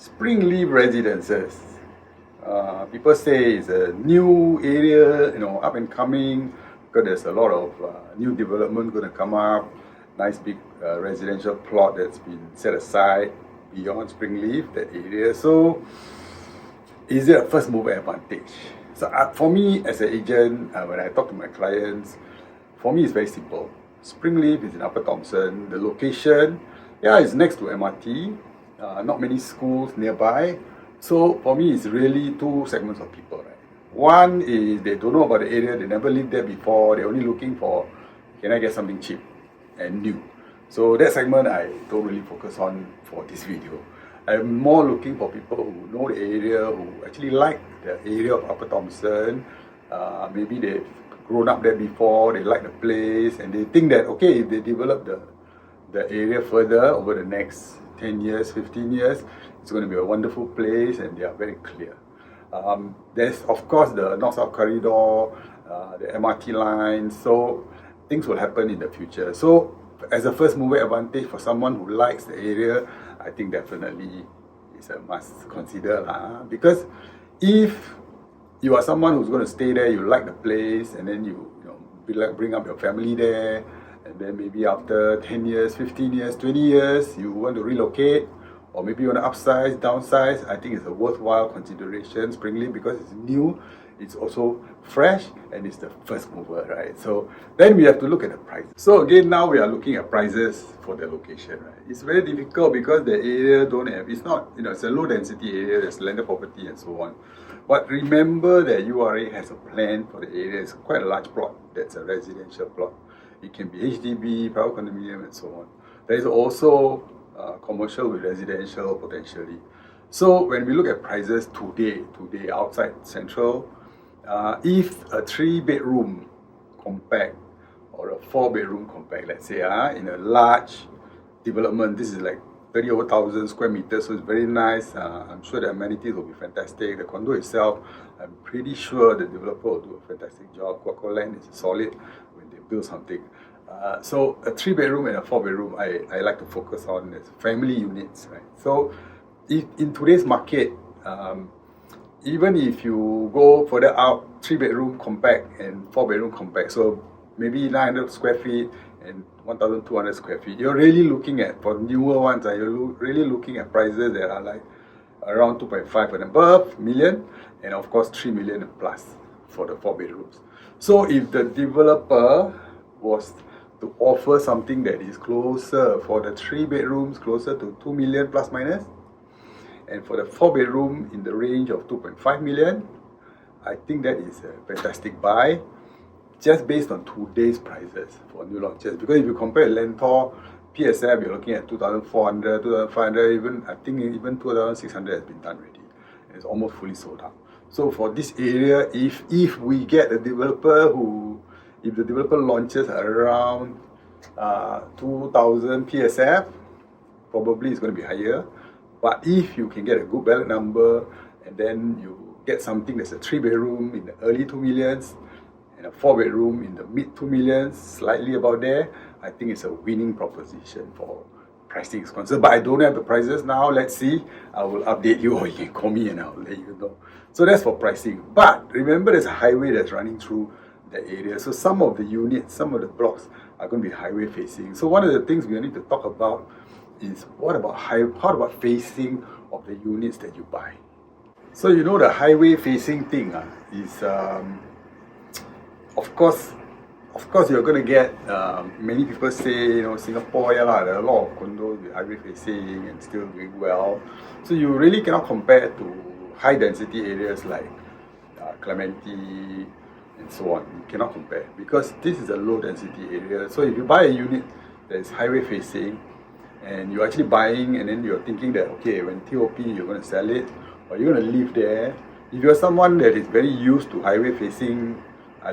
Springleaf Residences. People say it's a new area, up and coming, because there's a lot of new development going to come up. Nice big residential plot that's been set aside beyond Springleaf, that area. So, is it a first mover advantage? So, for me as an agent, when I talk to my clients, for me it's very simple. Springleaf is in Upper Thomson. The location, is next to MRT. Not many schools nearby. So for me, it's really two segments of people, right? One is they don't know about the area, they never lived there before, they're only looking for, can I get something cheap and new? So that segment I don't really focus on for this video. I'm more looking for people who know the area, who actually like the area of Upper Thomson. Maybe they've grown up there before, they like the place, and they think that, okay, if they develop the area further over the next 10 years, 15 years, it's going to be a wonderful place, and they are very clear. There's of course the North-South Corridor, the MRT line, so things will happen in the future. So as a first mover advantage for someone who likes the area, I think definitely is a must consider. Because if you are someone who's going to stay there, you like the place, and then you bring up your family there, and then maybe after 10 years, 15 years, 20 years, you want to relocate, or maybe you want to upsize, downsize, I think it's a worthwhile consideration, Springleaf, because it's new, it's also fresh, and it's the first mover, right? So then we have to look at the price. So again, now we are looking at prices for the location, right? It's very difficult because the area don't have, it's not, it's a low density area, there's landed property and so on. But remember that URA has a plan for the area. It's quite a large plot, that's a residential plot. It can be HDB, private condominium, and so on. There is also commercial with residential potentially. So when we look at prices today outside Central, if a 3-bedroom compact or a 4-bedroom compact, let's say, in a large development, this is like 30 over 1,000 square meters, so it's very nice. I'm sure the amenities will be fantastic. The condo itself, I'm pretty sure the developer will do a fantastic job. Quaco land is solid when they build something. So a 3-bedroom and a 4-bedroom, I like to focus on as family units, right? So in today's market, even if you go further out, 3-bedroom compact and 4-bedroom compact, so maybe 900 square feet and 1,200 square feet, you're really looking at, for newer ones, you're really looking at prices that are like around 2.5 and above million, and of course 3 million and plus for the 4 bedrooms. So if the developer was to offer something that is closer for the 3 bedrooms, closer to 2 million plus minus, and for the 4 bedroom in the range of 2.5 million, I think that is a fantastic buy, just based on today's prices for new launches. Because if you compare Lentor, PSF, you're looking at 2,400, 2,500, even 2,600 has been done already. It's almost fully sold out. So for this area, if we get a developer if the developer launches around 2,000 PSF, probably it's going to be higher. But if you can get a good ballot number, and then you get something that's a 3-bedroom in the early 2 millions, and a 4-bedroom in the mid 2 millions, slightly about there, I think it's a winning proposition for pricing is concerned. But I don't have the prices now. Let's see. I will update you, or you can call me and I'll let you know. So that's for pricing. But remember, there's a highway that's running through the area. So some of the units, some of the blocks are going to be highway facing. So one of the things we need to talk about is how about facing of the units that you buy. So the highway facing thing is of course you're going to get many people say, Singapore, there are a lot of condos with highway facing and still doing well. So you really cannot compare to high density areas like Clementi and so on. You cannot compare, because this is a low density area. So if you buy a unit that is highway facing, and you're actually buying, and then you're thinking that, okay, when TOP you're going to sell it, or you're going to live there. If you're someone that is very used to highway facing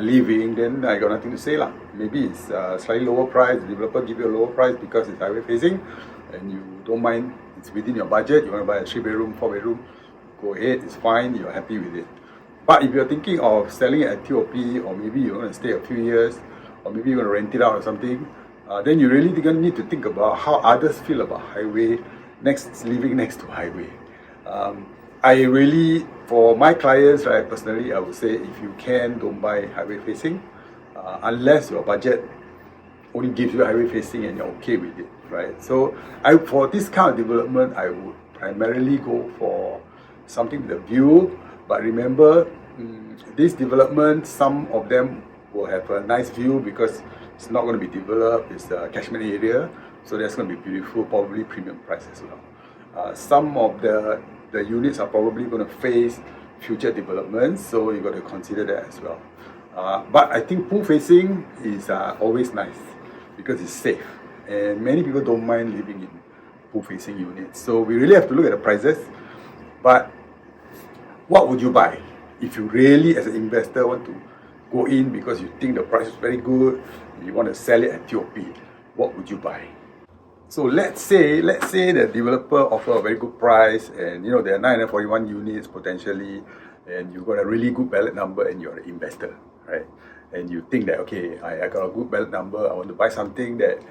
living, then I got nothing to say. Maybe it's slightly lower price, the developer give you a lower price because it's highway facing, and you don't mind, it's within your budget, you want to buy a 3-bedroom, 4-bedroom, go ahead, it's fine, you're happy with it. But if you're thinking of selling it at TOP, or maybe you're going to stay a few years, or maybe you're going to rent it out or something, then you really need to think about how others feel about highway, living next to highway. I really, for my clients, right, personally, I would say if you can, don't buy highway facing, unless your budget only gives you highway facing and you're okay with it, right? So for this kind of development, I would primarily go for something with a view. But remember, this development, some of them will have a nice view because it's not going to be developed. It's a catchment area, so that's going to be beautiful, probably premium price as well. Some of the units are probably going to face future developments, so you got to consider that as well. But I think pool facing is always nice because it's safe, and many people don't mind living in pool facing units. So we really have to look at the prices. But what would you buy if you really, as an investor, want to go in because you think the price is very good, and you want to sell it at TOP? What would you buy? So let's say the developer offer a very good price, and there are 941 units potentially, and you got a really good ballot number, and you're an investor, right? And you think that, okay, I got a good ballot number, I want to buy something that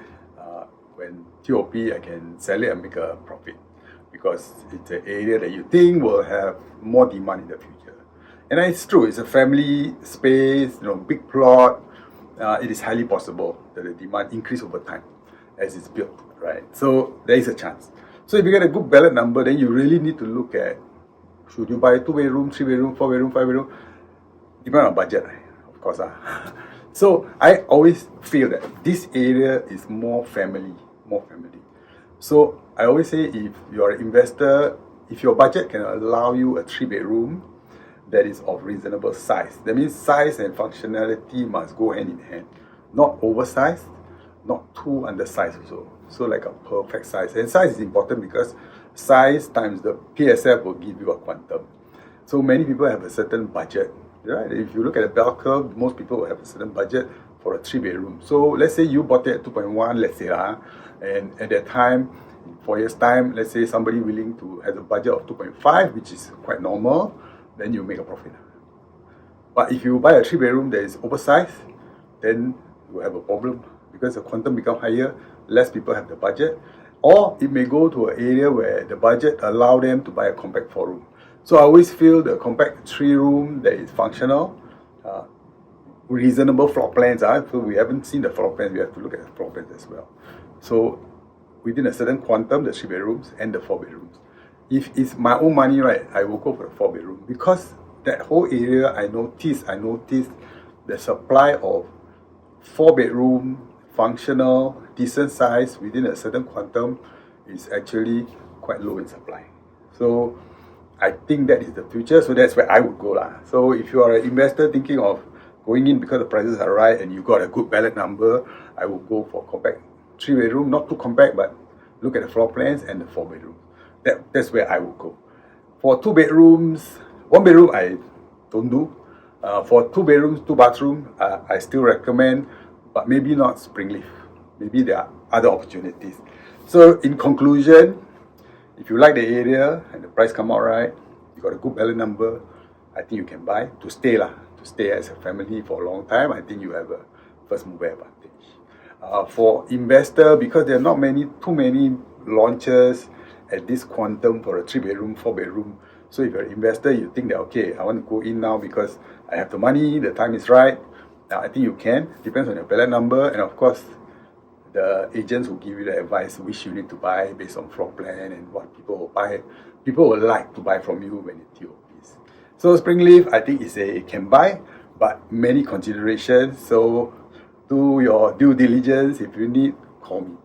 when TOP I can sell it and make a profit, because it's an area that you think will have more demand in the future. And it's true, it's a family space, big plot. It is highly possible that the demand increase over time as it's built, right? So there is a chance. So if you get a good ballot number, then you really need to look at, should you buy 2-bedroom, 3-bedroom, 4-bedroom, 5-bedroom? Depend on budget, of course. So I always feel that this area is more family. So I always say, if you're an investor, if your budget can allow you a 3-bedroom that is of reasonable size, that means size and functionality must go hand in hand. Not oversized, not too undersized also. So like a perfect size. And size is important because size times the PSF will give you a quantum. So many people have a certain budget, right? If you look at the bell curve, most people will have a certain budget for a 3-bedroom. So let's say you bought it at 2.1, let's say, and at that time, in 4 years' time, let's say somebody willing to have a budget of 2.5, which is quite normal, then you make a profit. But if you buy a 3-bedroom that is oversized, then you have a problem because the quantum becomes higher, less people have the budget, or it may go to an area where the budget allow them to buy a compact 4-room. So I always feel the compact 3-room that is functional, reasonable floor plans. So we haven't seen the floor plans, we have to look at the floor plans as well. So within a certain quantum, the 3-bedrooms and the 4-bedrooms. If it's my own money, right, I will go for the 4-bedroom, because that whole area I noticed the supply of 4-bedroom, functional, decent size within a certain quantum is actually quite low in supply. So I think that is the future, so that's where I would go. So if you are an investor thinking of going in because the prices are right and you got a good ballot number, I would go for compact 3-bedroom, not too compact, but look at the floor plans and the 4-bedroom. That's where I would go. For 2-bedrooms, 1-bedroom I don't do. For 2 bedrooms, 2 bathrooms, I still recommend, but maybe not Springleaf. Maybe there are other opportunities. So in conclusion, if you like the area and the price come out right, you got a good ballot number, I think you can buy to stay as a family for a long time. I think you have a first mover advantage. For investor, because there are not too many launches at this quantum for a 3-bedroom, 4-bedroom. So if you're an investor, you think that, okay, I want to go in now because I have the money, the time is right. I think you can. Depends on your ballot number, and of course, the agents will give you the advice which you need to buy based on floor plan and what people will buy. People will like to buy from you when it TOPs. So Springleaf, I think it can buy, but many considerations. So do your due diligence. If you need, call me.